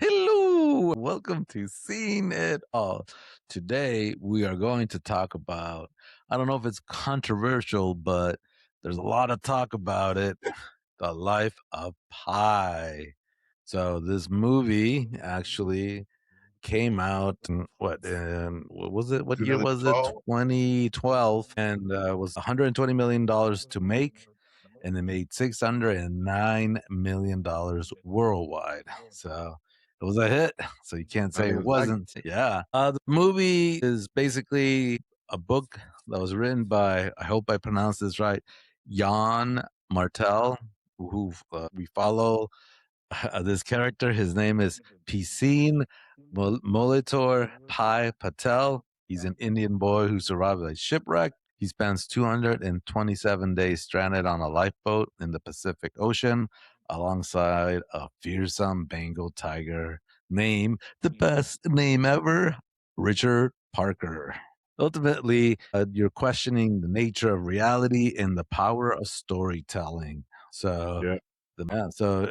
Hello, welcome to Seen It All. Today we are going to talk about, I don't know if it's controversial, but there's a lot of talk about it, The Life of Pi. So this movie actually came out in what was it? What year was it? 2012. 2012, and was $120 million to make, and it made $609 million worldwide. So it was a hit. So you can't I say mean, it it was like wasn't. Yeah. The movie is basically a book that was written by, I hope I pronounced this right, Yann Martel, who we follow this character. His name is Piscine Molitor Pai Patel. He's an Indian boy who survived a shipwreck. He spends 227 days stranded on a lifeboat in the Pacific Ocean alongside a fearsome Bengal tiger named the best name ever, Richard Parker. Ultimately, you're questioning the nature of reality and the power of storytelling. So yeah.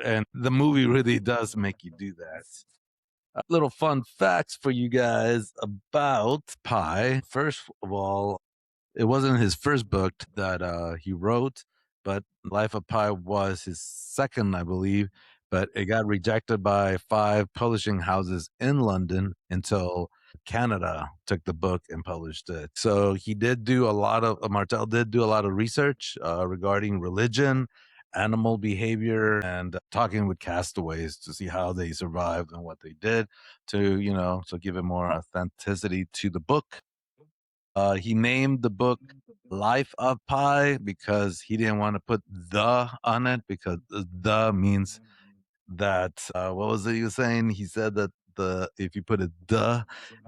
and the movie really does make you do that. Little fun facts for you guys about Pi. First of all, it wasn't his first book that he wrote, but Life of Pi was his second, I believe. But it got rejected by 5 publishing houses in London until Canada took the book and published it. So he did do a lot of, Martel did do a lot of research regarding religion, animal behavior, and talking with castaways to see how they survived and what they did to, to give it more authenticity to the book. He named the book Life of Pi because he didn't want to put the on it because the means that what was it you were saying? He said that the if you put a the,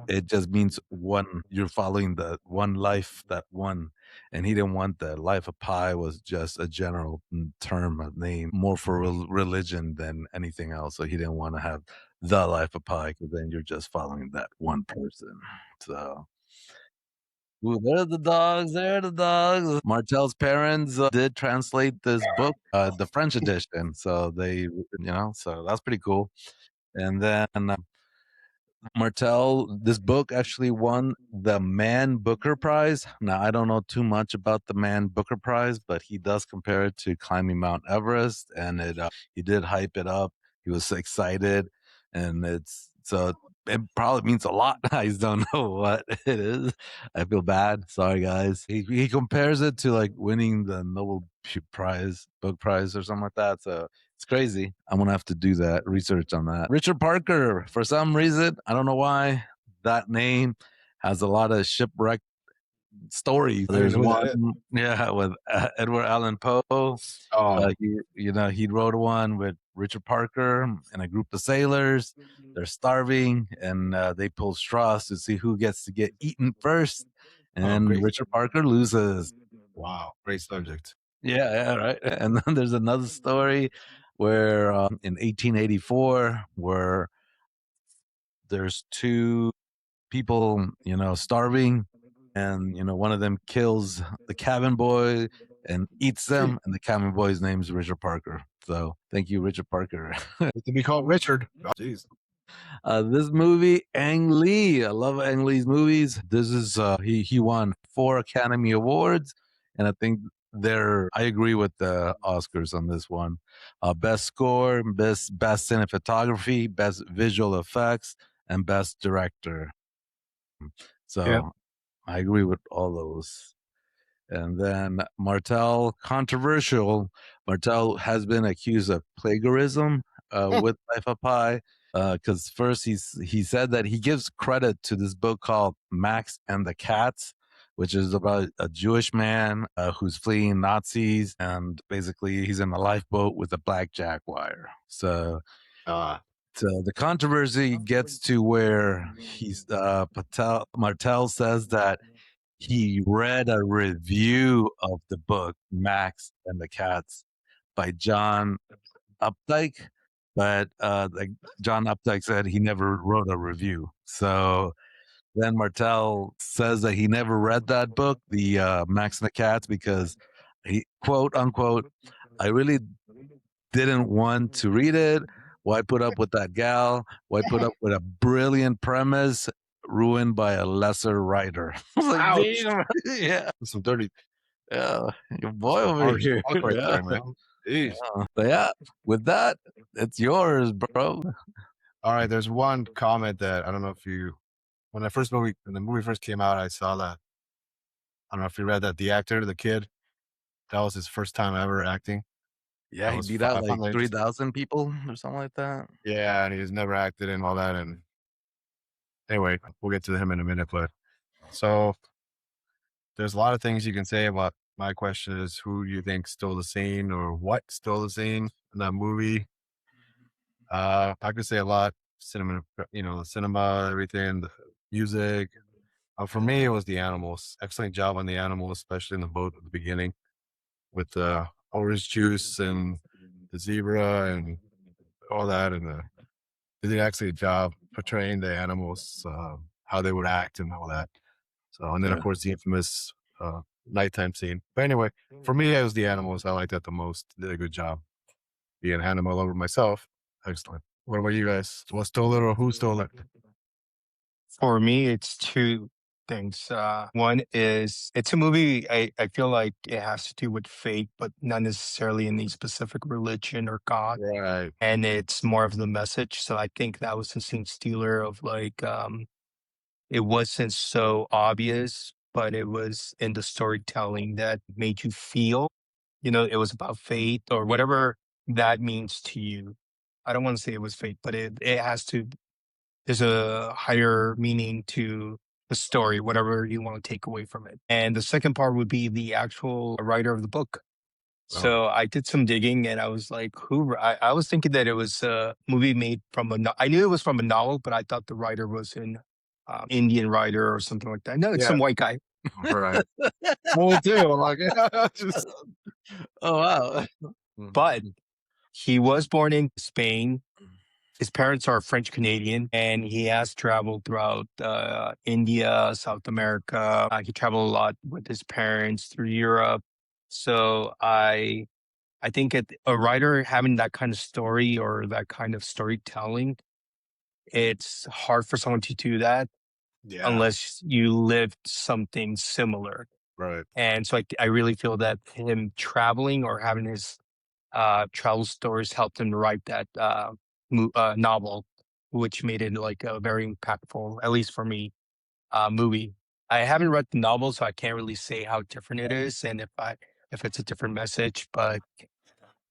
it just means one. You're following the one life, that one, and he didn't want that. Life of Pi was just a general term, a name, more for religion than anything else. So he didn't want to have the Life of Pi because then you're just following that one person. So ooh, there the dogs, there the dogs. Martel's parents did translate this book, the French edition. So so that's pretty cool. And then Martel, this book actually won the Man Booker Prize. Now, I don't know too much about the Man Booker Prize, but he does compare it to climbing Mount Everest, and he did hype it up. He was excited, and it probably means a lot. I just don't know what it is. I feel bad. Sorry, guys. He compares it to like winning the Nobel Prize, book prize, or something like that. So it's crazy. I'm gonna have to do that research on that. Richard Parker, for some reason, I don't know why, that name has a lot of shipwreck stories. I don't even There's know who that one, is. yeah, with Edward Allan Poe. Oh, He wrote one with Richard Parker and a group of sailors. They're starving, and they pull straws to see who gets to get eaten first. oh, And great. Richard Parker loses. Wow, great subject. Yeah, right. And then there's another story where in 1884, where there's 2 people, starving, and one of them kills the cabin boy and eats them, and the cabin boy's name's Richard Parker. So thank you, Richard Parker. To be called Richard. Oh, jeez. This movie, Ang Lee. I love Ang Lee's movies. This is he won 4 Academy Awards, and I think I agree with the Oscars on this one. Best score, best cinematography, best visual effects, and best director. Yeah. So I agree with all those. And then Martel, controversial. Martel has been accused of plagiarism with Life of Pi. Because first he said that he gives credit to this book called Max and the Cats, which is about a Jewish man who's fleeing Nazis, and basically he's in a lifeboat with a black jaguar. So Uh, the controversy gets to where Martel says that he read a review of the book Max and the Cats by John Updike, but like John Updike said, he never wrote a review. So then Martel says that he never read that book, the Max and the Cats, because he, quote unquote, I really didn't want to read it, Why put up with that gal? Why put up with a brilliant premise ruined by a lesser writer? I was like, Ouch. damn, yeah, Some dirty yeah, your boy over harsh here, talk right yeah. there, man. Jeez. But yeah, with that, it's yours, bro. All right, there's one comment that I don't know if you, when the movie first came out, I saw that. I don't know if you read that the actor, the kid, that was his first time ever acting. Yeah, he beat out I like found that interesting. 3,000 people or something like that. Yeah, and he's never acted in all that. And anyway, we'll get to him in a minute. But so there's a lot of things you can say about. My question is, who do you think stole the scene, or what stole the scene in that movie? I could say a lot. Cinema, the cinema, everything, the music. For me, it was the animals. Excellent job on the animals, especially in the boat at the beginning with the orange juice and the zebra and all that. And they did actually a job portraying the animals, how they would act and all that. So, and then of Yeah. course the infamous nighttime scene. But anyway, for me, it was the animals. I liked that the most. Did a good job. Being an animal lover myself. Excellent. What about you guys? What stole it, or who stole it? For me, it's two things. One is it's a movie I feel like it has to do with faith, but not necessarily any specific religion or God. Right. And it's more of the message. So I think that was the scene stealer of like it wasn't so obvious, but it was in the storytelling that made you feel, it was about faith or whatever that means to you. I don't want to say it was faith, but it has to there's a higher meaning to the story, whatever you want to take away from it. And the second part would be the actual writer of the book. Oh, So I did some digging and I was like, I was thinking that it was a movie made from I knew it was from a novel, but I thought the writer was an Indian writer or something like that. No, it's yeah. some white guy. Right. Well, too. I'm like, just Oh wow. But he was born in Spain. His parents are French Canadian, and he has traveled throughout India, South America. He traveled a lot with his parents through Europe. So I think a writer having that kind of story or that kind of storytelling, it's hard for someone to do that yeah. unless you lived something similar. Right. And so I really feel that him traveling or having his travel stories helped him to write that novel, which made it like a very impactful, at least for me, movie. I haven't read the novel, so I can't really say how different it is and if it's a different message. But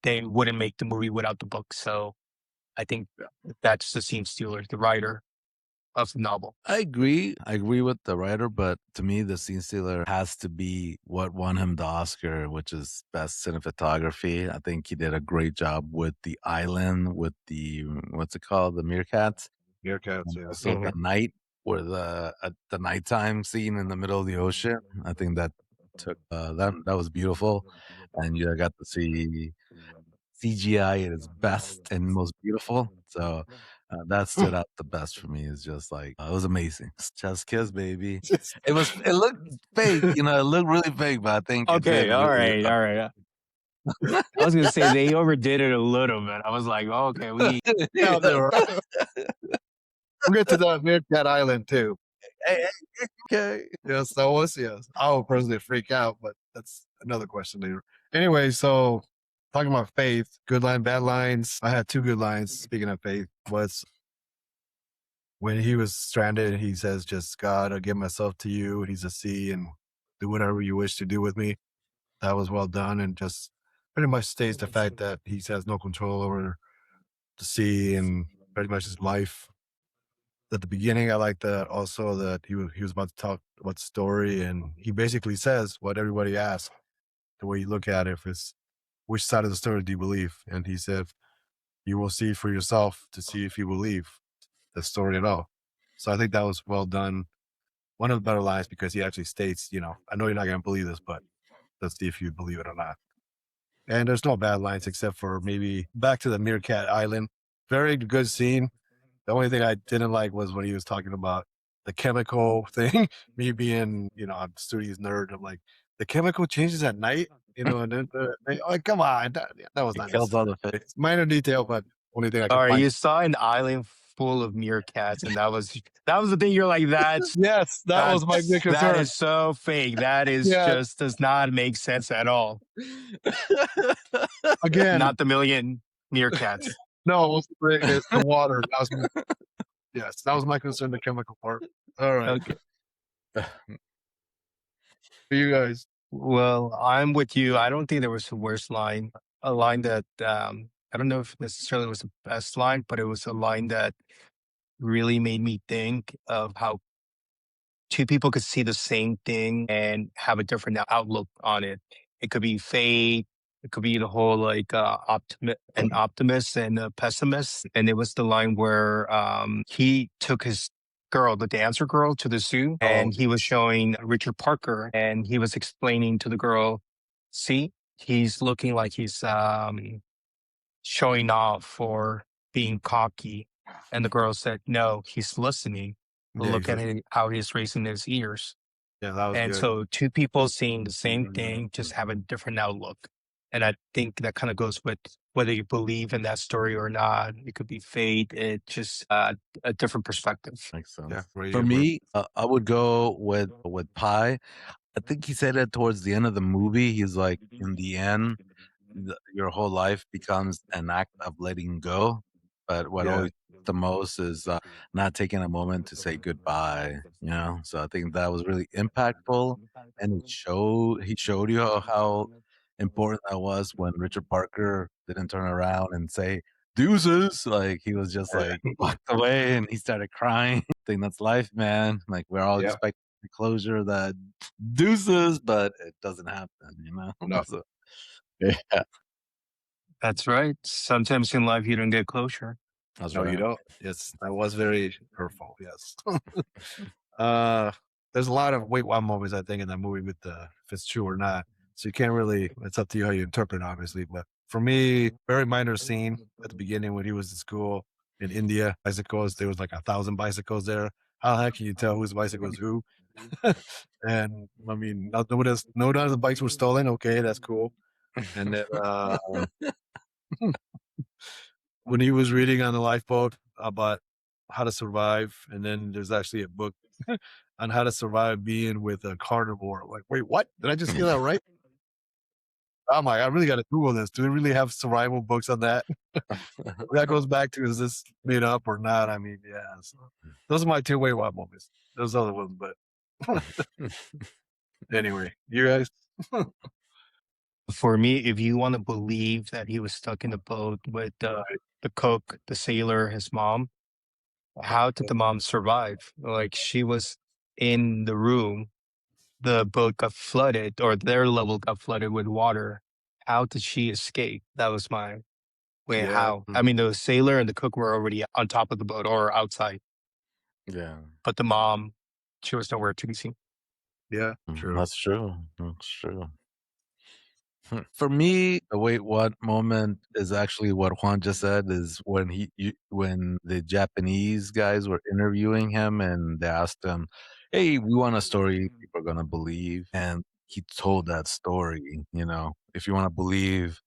they wouldn't make the movie without the book, so I think that's the scene stealer, the writer of the novel. I agree. I agree with the writer, but to me, the scene stealer has to be what won him the Oscar, which is best cinematography. I think he did a great job with the island, with the what's it called, the meerkats. Meerkats, And yeah. also the night, where the nighttime scene in the middle of the ocean. I think that took that was beautiful, and you got to see CGI at its best and most beautiful. So that stood out the best for me. Is just like it was amazing. Just kiss, baby. It looked fake, it looked really fake, but I think it did Okay, all really right, all right. I was gonna say they overdid it a little bit. I was like, oh, okay, Yeah, they were. We'll get to that Meerkat Island too. Hey, okay. Yes, that was, yes. I would personally freak out, but that's another question later. Anyway, so talking about faith, good line, bad lines. I had two good lines. Speaking of faith, was when he was stranded, he says, "Just God, I give myself to you." And he's a sea, and do whatever you wish to do with me. That was well done, and just pretty much states the fact that he has no control over the sea and pretty much his life. At the beginning, I like that also that he was about to talk about the story, and he basically says what everybody asks. The way you look at it, if it's which side of the story do you believe? And he said, "You will see for yourself to see if you believe the story at all." So I think that was well done. One of the better lines because he actually states, I know you're not going to believe this, but let's see if you believe it or not. And there's no bad lines except for maybe back to the Meerkat Island. Very good scene. The only thing I didn't like was when he was talking about the chemical thing. Me being, I'm a studies nerd. I'm like, the chemical changes at night, and then like, come on, that was It not kills all the necessary. It's minor detail, but Only thing I All could right, find. you saw an island full of meerkats, and that was the thing. You're like, Yes, that was my big that concern. is so fake. That is Yeah. just does not make sense at all. Again, Not the million meerkats. no, it wasn't great. It's the water. Yes, that was my concern, the chemical part. All right. Okay. For you guys. Well, I'm with you. I don't think there was a worse line. A line that I don't know if necessarily was the best line, but it was a line that really made me think of how two people could see the same thing and have a different outlook on it. It could be fate. It could be the whole like an optimist and a pessimist. And it was the line where he took his girl, the dancer girl, to the zoo, and he was showing Richard Parker, and he was explaining to the girl, "See, he's looking like he's showing off or being cocky." And the girl said, "No, he's listening. Look at how he's raising his ears." Yeah, that was And good. so two people seeing the same thing just have a different outlook. And I think that kind of goes with whether you believe in that story or not. It could be fate. It just a different perspective. Makes sense. Yeah, For me, I would go with Pi. I think he said it towards the end of the movie. He's like, in the end, your whole life becomes an act of letting go. But what Yeah. always the most is not taking a moment to say goodbye. You know, so I think that was really impactful, and he showed you how important that was when Richard Parker didn't turn around and say deuces. Like he was just like walked away and he started crying. I think that's life, man. Like we're all Yeah. expecting the closure that deuces, but it doesn't happen, you know? No. So, yeah, That's right. Sometimes in life you don't get closure. that's No, right. you don't. Yes, that was very hurtful. Yes. There's a lot of wait what moments I think in that movie with if it's true or not. So you can't really. It's up to you how you interpret, obviously. But for me, very minor scene at the beginning when he was in school in India. Bicycles. There was like 1,000 bicycles there. How the heck can you tell whose bicycle is who? And I mean, no none of the bikes were stolen. Okay, that's cool. And then when he was reading on the lifeboat about how to survive, and then there's actually a book on how to survive being with a carnivore. Like, wait, what? Did I just hear that right? I'm like, I really got to Google this. Do they really have survival books on that? That goes back to, is this made up or not? I mean, yeah. So those are my two wait what moments. Those other ones, but anyway, you guys. For me, if you want to believe that he was stuck in the boat with the cook, the sailor, his mom, how did the mom survive? Like she was in the room, the boat got flooded, or their level got flooded with water. How did she escape? That was my way. Yeah. How? I mean, the sailor and the cook were already on top of the boat or outside, Yeah, but the mom, she was nowhere to be seen. Yeah, true. that's true. That's true. For me, the wait what moment is actually what Juan just said is when when the Japanese guys were interviewing him and they asked him, "Hey, we want a story people are gonna believe," and he told that story. You know, if you want to believe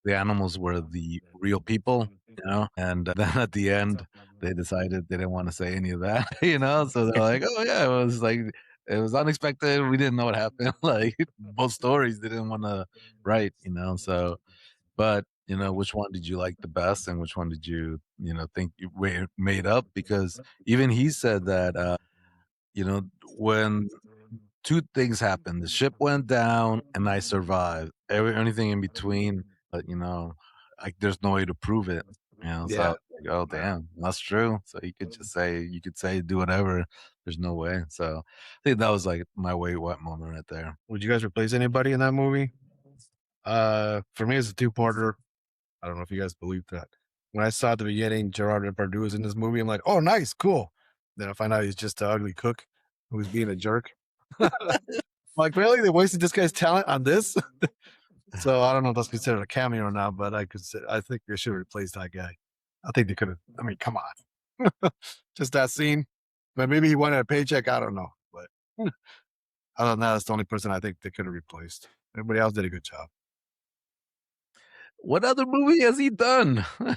the animals were the real people, you know, and then at the end they decided they didn't want to say any of that, you know, so they're like, "Oh yeah, it was like it was unexpected. We didn't know what happened." Like both stories they didn't want to write, you know. So, but you know, which one did you like the best, and which one did you think you made up? Because even he said that, you know, when two things happened, the ship went down and I survived. Anything in between, but you know, like there's no way to prove it. You know, so I Yeah. was like, oh damn, that's true. So you could say do whatever. There's no way. So I think that was like my wait what moment right there. Would you guys replace anybody in that movie? For me, it's a two-parter. I don't know if you guys believe that. When I saw at the beginning Gerard Depardieu was in this movie, I'm like, oh, nice, cool. Then I find out he's just an ugly cook who's being a jerk. Like, really? They wasted this guy's talent on this? So I don't know if that's considered a cameo or not, but I think they should replace that guy. I think they could have. I mean, come on. Just that scene. But maybe he wanted a paycheck. I don't know. But other than that, that's the only person I think they could have replaced. Everybody else did a good job. What other movie has he done? I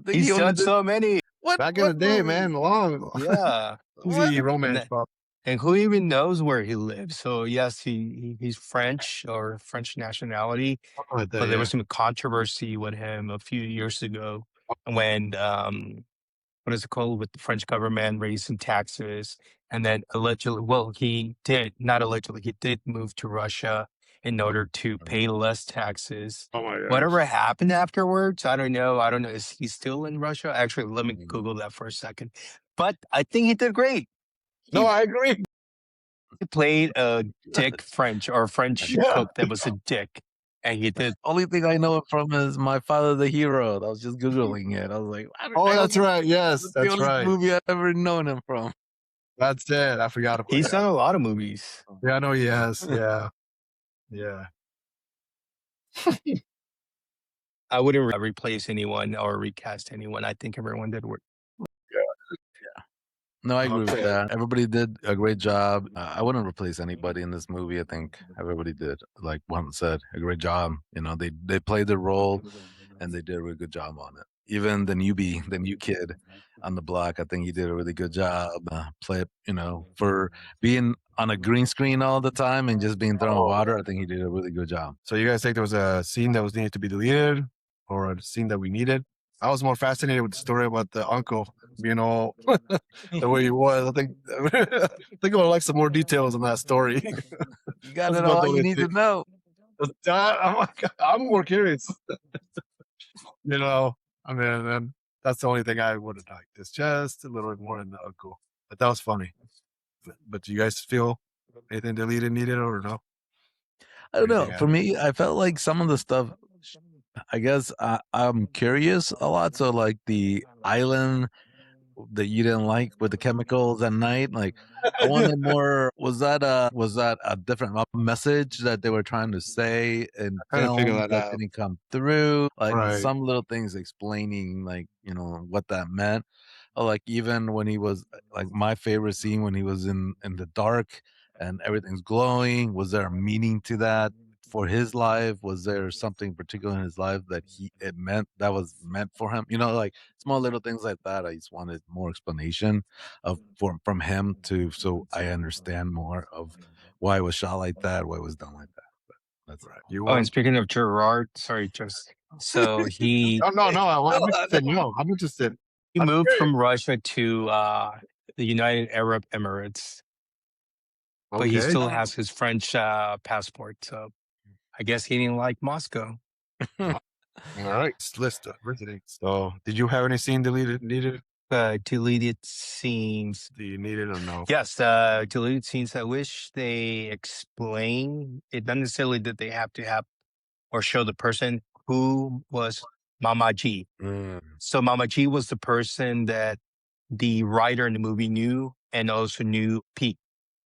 think He's he only done did so many. Back in the day, man, long. Yeah. Easy romance And, pop. and who even knows where he lives? So yes, he's French or French nationality, Like that, but there yeah. was some controversy with him a few years ago when what is it called, with the French government raised some taxes, and then allegedly, well, he did not allegedly, he did move to Russia in order to pay less taxes. Oh my god. Whatever happened afterwards, I don't know. I don't know. Is he still in Russia? Actually, let me Google that for a second. But I think he did great. No, I agree. He played a dick French or French Yeah. cook that was a dick, and he did. Only thing I know it from is My Father the Hero. I was just googling it. I was like, Oh, that's right. Yes, That's the that's only right. movie I've ever known him from. That's it. I forgot about He's that. done a lot of movies. Yeah, I know he has. Yeah. Yeah. I wouldn't replace anyone or recast anyone. I think everyone did work. No, I agree with Okay. that. Everybody did a great job. I wouldn't replace anybody in this movie. I think everybody did, like Juan said, a great job. You know, they played their role and they did a really good job on it. Even the newbie, the new kid on the block, I think he did a really good job. Play, you know, for being on a green screen all the time and just being thrown in water. I think he did a really good job. So you guys think there was a scene that was needed to be deleted or a scene that we needed? I was more fascinated with the story about the uncle being all the way he was. I think I think I would like some more details on that story. You got That's it about all the you only need to thing. know. I'm more curious. You know, I mean, and that's the only thing I would have liked. It's just a little bit more than the uncle. But that was funny. But do you guys feel anything deleted needed or no? I don't know. Anything For me, I felt like some of the stuff. I guess I'm curious a lot. So, like the island that you didn't like with the chemicals at night, like I wanted more. Was that a different message that they were trying to say in Trying to figure film that that out. didn't come through? Like Right. some little things explaining, like what that meant. Or like even when he was like my favorite scene when he was in the dark and everything's glowing. Was there a meaning to that? For his life, was there something particular in his life that was meant for him, like small little things like that. I just wanted more explanation from him to so I understand more of why it was shot like that, why it was done like that. But that's Right. You Oh, and want? speaking of Gerard, sorry, just so he Oh no, I'm interested. No, I'm interested. he I'm moved curious. from Russia to the United Arab Emirates, but he Okay. still has his French passport. So I guess he didn't like Moscow. All right. List of visiting. So, did you have any scene deleted needed? Deleted scenes. Do you need it or no? Yes, deleted scenes. I wish they explain it. Not necessarily that they have to have or show the person who was Mama G. So Mama G was the person that the writer in the movie knew and also knew Pete.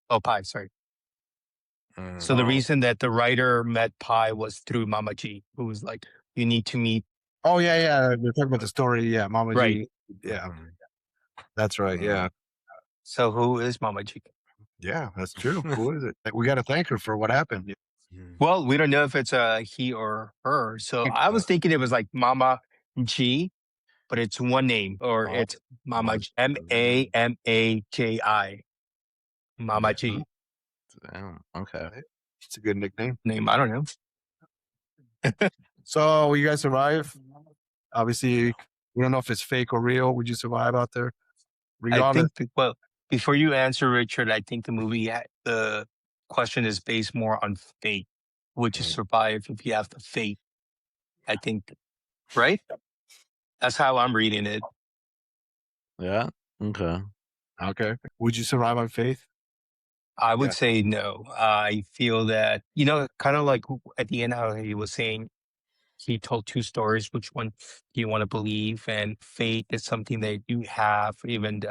Oh, Pi, sorry. So the Oh. reason that the writer met Pi was through Mama G, who was like, you need to meet. Oh yeah, yeah. They're talking about the story. Yeah, Mama G. Right. Yeah, that's right. Yeah, So who is Mama G? yeah, that's true. Who is it? We got to thank her for what happened. Well, we don't know if it's a he or her. So I was thinking it was like Mama G, but it's one name, or it's Mama G, Mamaji. Mama G Damn, okay. It's a good nickname. name. I don't know. So, will you guys survive? Obviously, we don't know if it's fake or real. Would you survive out there? I Regardless. think, well, before you answer, Richard, I think the movie, the question is based more on fate. Would you survive if you have the fate? I think, right? That's how I'm reading it. Yeah. Okay. Okay. Would you survive on faith? I would Yeah. say no. I feel that, kind of like at the end, how he was saying, he told two stories. Which one do you want to believe? And fate is something that you have, even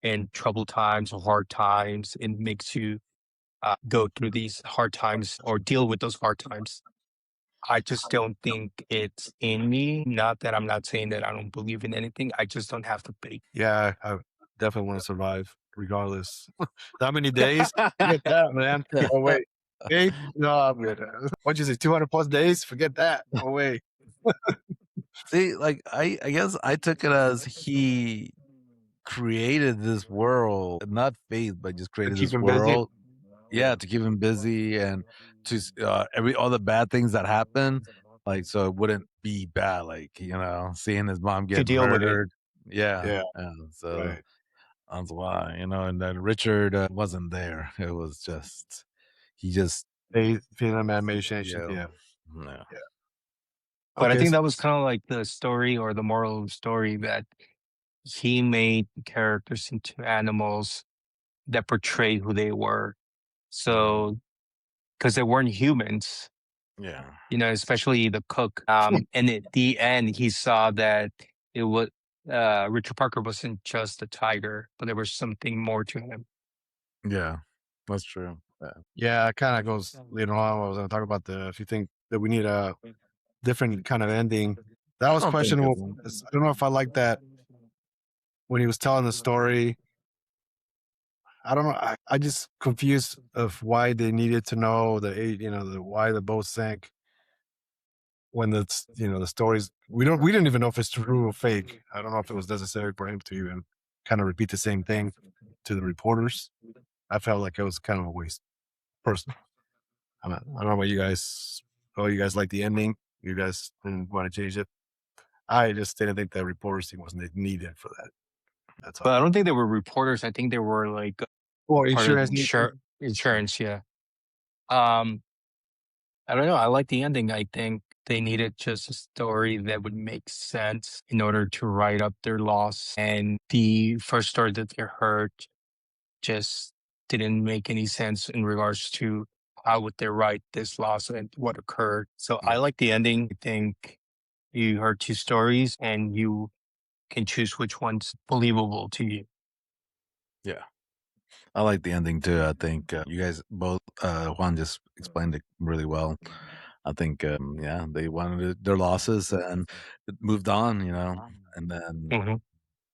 in troubled times or hard times. It makes you go through these hard times or deal with those hard times. I just don't think it's in me. Not that I'm not saying that I don't believe in anything. I just don't have the faith. Yeah, I definitely want to survive regardless. That many days? Forget that, man. Oh, wait. Hey, no, I'm good. What'd you say, 200 plus days? Forget that. Oh, wait. See, like I guess I took it as he created this world, not faith, but just To created keep this him busy. world. Yeah, to keep him busy and every all the bad things that happen, like so it wouldn't be bad. Like seeing his mom To get deal with it. murdered. Yeah, Yeah, so right. that's why and then Richard wasn't there. It was just he just They film animation. yeah Yeah. yeah Yeah. But I Okay. think that was kind of like the story or the moral of the story that he made characters into animals that portray who they were. So, because they weren't humans, yeah especially the cook. And at the end, he saw that it was Richard Parker wasn't just a tiger, but there was something more to him. yeah. That's true. Yeah. Yeah, it kind of goes later on. I was going to talk about if you think that we need a different kind of ending. That I was don't think questionable. it. I don't know if I like that when he was telling the story. I don't know. I just confused of why they needed to know why the boat sank when the stories we didn't even know if it's true or fake. I don't know if it was necessary for him to even kind of repeat the same thing to the reporters. I felt like it was kind of a waste. Personally, I don't know about you guys. Oh, you guys like the ending? You guys didn't want to change it. I just didn't think the reporters thing wasn't needed for that. That's But all. I don't think they were reporters. I think they were like Or part of the insurance. insurance. Yeah. Um, I don't know. I like the ending. I think they needed just a story that would make sense in order to write up their loss. And the first story that they heard just didn't make any sense in regards to how would they write this loss and what occurred. So I like the ending. I think you heard two stories and you can choose which one's believable to you. Yeah. I like the ending too. I think you guys both, Juan just explained it really well. I think, yeah, they wanted their losses and it moved on, and then,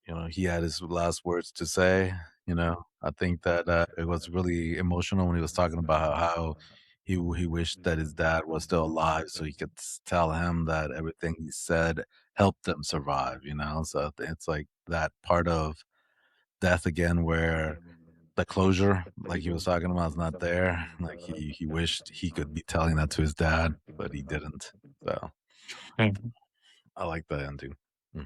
Mhm. he had his last words to say, I think that it was really emotional when he was talking about how he wished that his dad was still alive so he could tell him that everything he said helped him survive, So it's like that part of death again where the closure, like he was talking about, is not there. Like he wished he could be telling that to his dad, but he didn't. So Mhm. I like that ending. Hmm.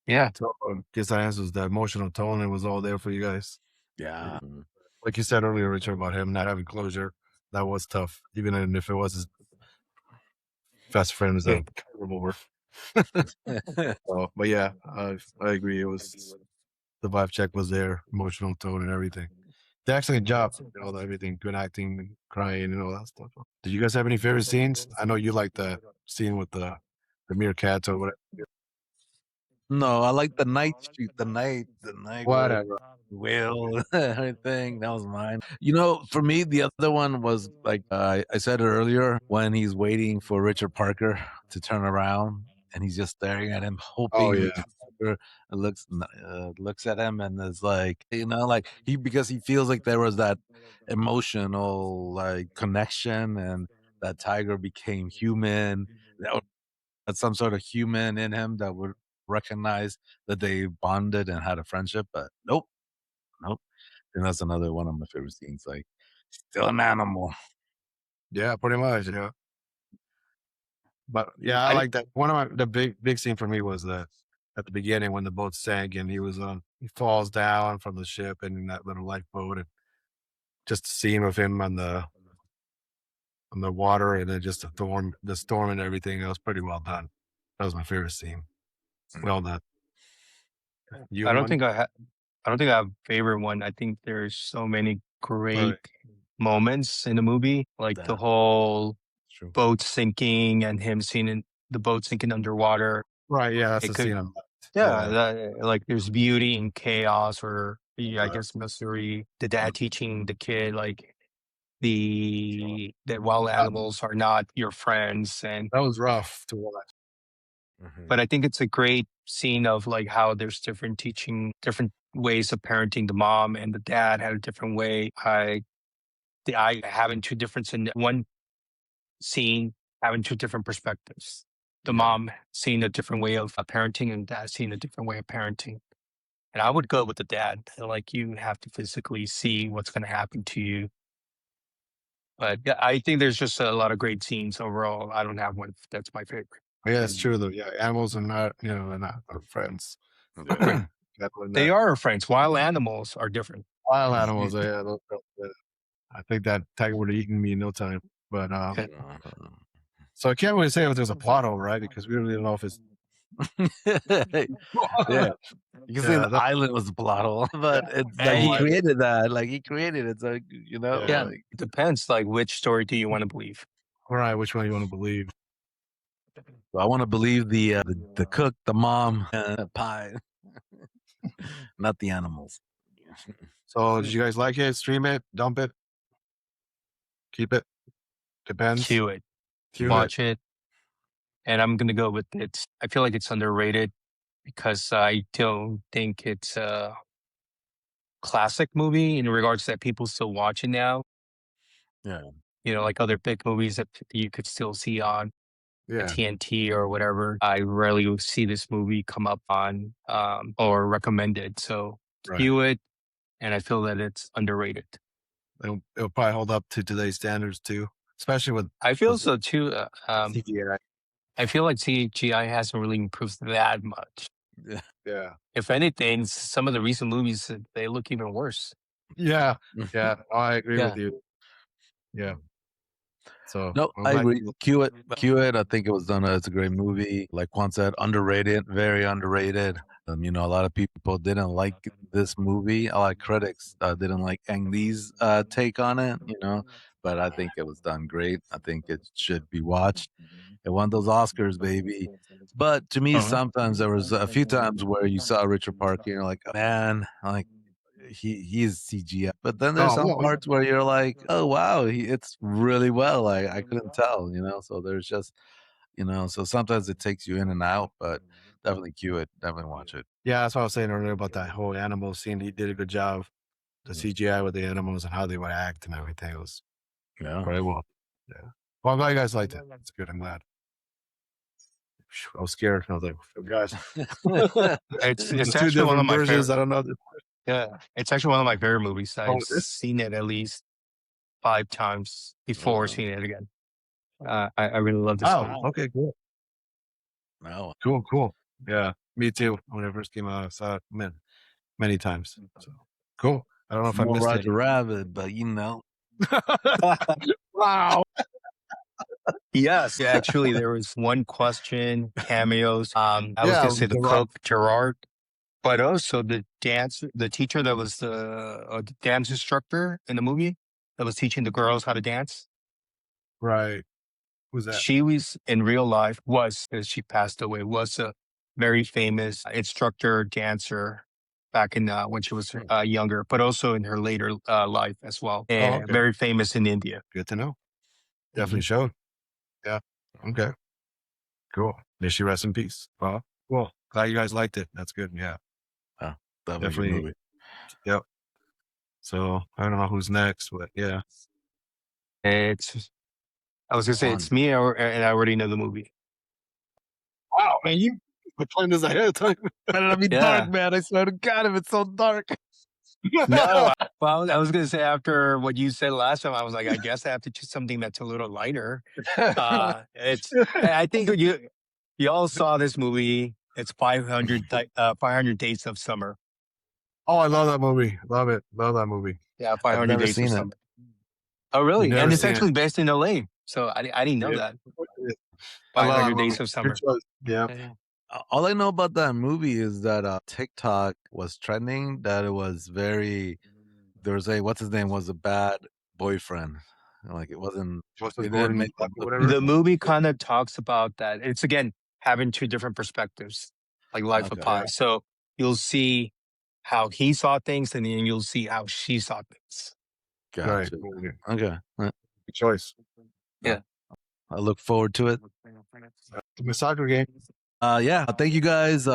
Yeah. So guess that answers the emotional tone. It was all there for you guys. Yeah. Like you said earlier, Richard, about him not having closure. That was tough, even if it was his best friends Yeah. that came over. So, but yeah, I agree. It was the vibe check was there, emotional tone and everything. The excellent job, everything, good acting, and crying, and all that stuff. Did you guys have any favorite scenes? I know you like the scene with the meerkats or whatever. No, I like the night shoot, the night with Whatever. Will, everything. That was mine. For me, the other one was like I said it earlier when he's waiting for Richard Parker to turn around and he's just staring at him, Oh hoping yeah, Richard Parker looks at him and is like, like because he feels like there was that emotional like connection and that tiger became human. That had some sort of human in him that would recognize that they bonded and had a friendship, but nope, nope. And that's another one of my favorite scenes. Like, still an animal. yeah, pretty much. Yeah, but yeah, I I, like that. One of the big scene for me was at the beginning when the boat sank and he falls down from the ship and in that little lifeboat and just the scene of him on the water and then just the storm and everything. That was pretty well done. That was my favorite scene. Well done. You I don't one? think I don't think I have a favorite one. I think there's so many Right. great moments in the movie, like the That whole true. boat sinking and him seeing the boat sinking underwater. Right. Yeah, that's It the could, scene I'm yeah, yeah. like there's beauty in chaos, or yeah, I guess mystery. The dad teaching the kid like that wild That, animals are not your friends, and that was rough to watch. Hmm. but I think it's a great scene of like how there's different ways of parenting. The mom and the dad had a different way. I having two different in one scene, having two different perspectives. the mom seeing a different way of parenting and dad seeing a different way of parenting. And I would go with the dad. Like, you have to physically see what's going to happen to you. But yeah, I think there's just a lot of great scenes overall. I don't have one that's my favorite. Yeah, that's true though. Yeah, animals are not, they're not our friends. Yeah, Right. definitely They not. are our friends. Wild animals are different. Wild animals. Yeah, I think that tiger would have eaten me in no time. But Yeah. so I can't really say if there's a plot hole, right? Because we don't really know if it's Yeah. You can say the that's island was a plot hole, but it's like he Hey, created that. Like he created it, so you know. yeah, Like, it depends. Like, which story do you want to believe? all right. Which one you want to believe? so I want to believe the cook, the mom, pie, not the animals. So did you guys like it? Stream it? Dump it? Keep it? Depends. Cue it, Cue watch it, and I'm gonna go with it. I feel like it's underrated because I don't think it's a classic movie in regards that people still watch it now. Yeah. Like other big movies that you could still see on Yeah. TNT or whatever. I rarely see this movie come up on or recommended. So Right. view it, and I feel that it's underrated. It'll probably hold up to today's standards too, especially with I feel so too. CGI. I feel like CGI hasn't really improved that much. Yeah. If anything, some of the recent movies they look even worse. Yeah. Yeah. I agree Yeah. with you. Yeah. So No, I'm I glad agree. you- Cue it. Cue it. I think it was done. It's a great movie. Like Juan said, underrated, very underrated. A lot of people didn't like this movie. A lot of critics didn't like Ang Lee's take on it. But I think it was done great. I think it should be watched. It won those Oscars, baby. But to me, sometimes there was a few times where you saw Richard Parker, and you're like, man, like he's CGI. But then there's some well, parts where you're like, oh wow, it's really well. I couldn't tell, So there's just, so sometimes it takes you in and out, but definitely cue it, definitely watch it. yeah, that's what I was saying earlier about that whole animal scene. He did a good job. The CGI with the animals and how they would act and everything. It was Yeah. very well. Yeah. Well, I'm glad you guys liked it. It's good. I'm glad. I was scared. I was like, oh, guys, It's the two actually one of different my versions. favorite. I don't know. Yeah, it's actually one of my favorite movies. I've this? seen it at least 5 times before seeing it again. I really love this movie. Oh, okay, cool. No. Cool. Yeah, me too. When it first came out, I saw it many times. So cool. I don't know if I More missed Roger it. Rabbit, but Wow. Yes, actually, there was one question, cameos. I was Yeah, gonna say the Gerard. cook, Gerard, but also the teacher that was the dance instructor in the movie that was teaching the girls how to dance. Right. Who's that? She was in real life because she passed away, was a very famous instructor dancer back in when she was younger, but also in her later life as well, and okay. very famous in India. Good to know. Definitely showed. Yeah. Okay. Cool. May she rest in peace. Well, cool. Glad you guys liked it. That's good. Yeah. definitely good movie. Yep. So I don't know who's next, but yeah. I was gonna say it's me, and I already know the movie. Wow, man, you planned this ahead of time. Better be dark, man. I swear to God, if it's so dark. No, well, I was gonna say after what you said last time, I was like, I guess I have to choose something that's a little lighter. I think you all saw this movie. It's 500 Days of Summer. Oh, I love that movie. Love it. Love that movie. Yeah, I've 500 never Days seen of it. Summer. Oh, really? Never And it's seen actually based in LA. So I didn't know Yeah. that. I love that 500 Days movie. of Summer. Good choice. Yeah. All I know about that movie is that TikTok was trending. That it was very. There was what's his name was a bad boyfriend. Like it wasn't. What's It the didn't Gordon make whatever? The movie kind of talks about that. It's again having 2 different perspectives, like Life of Okay. Pi. So you'll see how he saw things, and then you'll see how she saw things. Right. Gotcha. Okay. Good choice. Yeah. I look forward to it. The soccer game. Yeah. Thank you guys.